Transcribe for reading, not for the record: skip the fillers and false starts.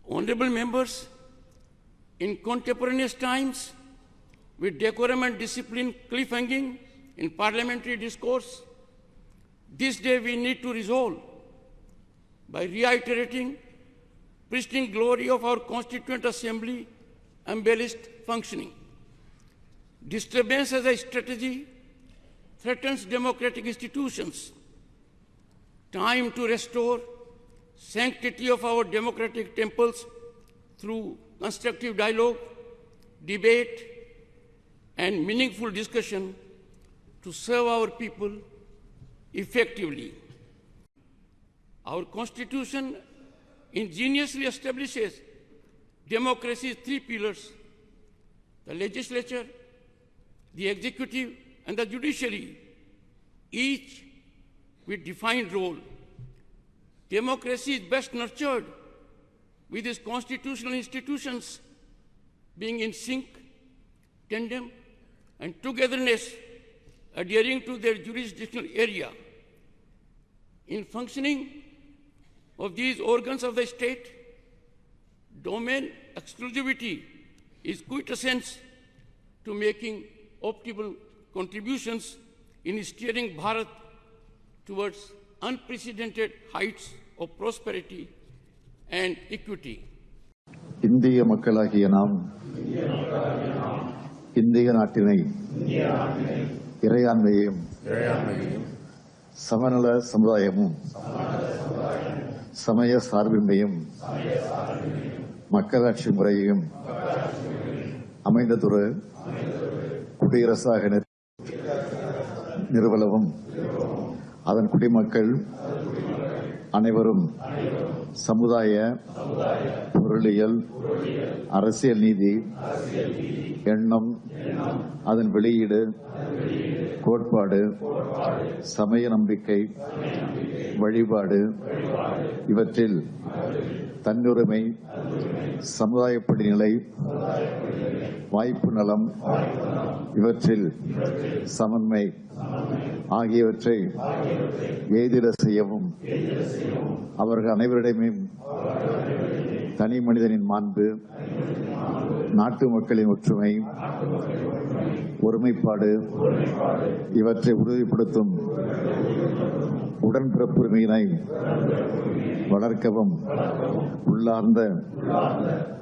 Honorable members, in contemporaneous times, with decorum and discipline cliffhanging in parliamentary discourse, this day we need to resolve by reiterating pristine glory of our Constituent Assembly embellished functioning. Disturbance as a strategy threatens democratic institutions. Time to restore sanctity of our democratic temples through constructive dialogue, debate, and meaningful discussion to serve our people effectively. Our Constitution ingeniously establishes democracy's three pillars: the legislature, the executive, and the judiciary, each with defined role. Democracy is best nurtured with its constitutional institutions being in sync, tandem, and togetherness, adhering to their jurisdictional area. In functioning of these organs of the state, domain exclusivity is quintessence to making optimal contributions in steering Bharat towards unprecedented heights of prosperity and equity. இந்திய மக்களாகிய நாம் இந்திய நாட்டினை இறையாண்மையும் சமநல சமுதாயமும் சமய சார்பின்மையும் மக்களாட்சி முறையையும் அமைந்ததொரு குடியரசாக நிறுவனவும் அதன் குடிமக்கள் அனைவரும் சமுதாய, பொருளியல், அரசியல் நீதி, எண்ணம், அதன் வெளியீடு, கோட்பாடு, சமய நம்பிக்கை, வழிபாடு இவற்றில் தன்னுரிமை, சமுதாய படிநிலை, வாய்ப்பு நலம் இவற்றில் சமன்மை ஆகியவற்றை எய்திட செய்யவும் அவர்கள் அனைவரிடமும் தனி மனிதனின் மாண்பு, நாட்டு மக்களின் ஒற்றுமை, ஒருமைப்பாடு இவற்றை உறுதிப்படுத்தும் உடன்பிறப்புரிமையினை வளர்க்கவும் உள்ளார்ந்த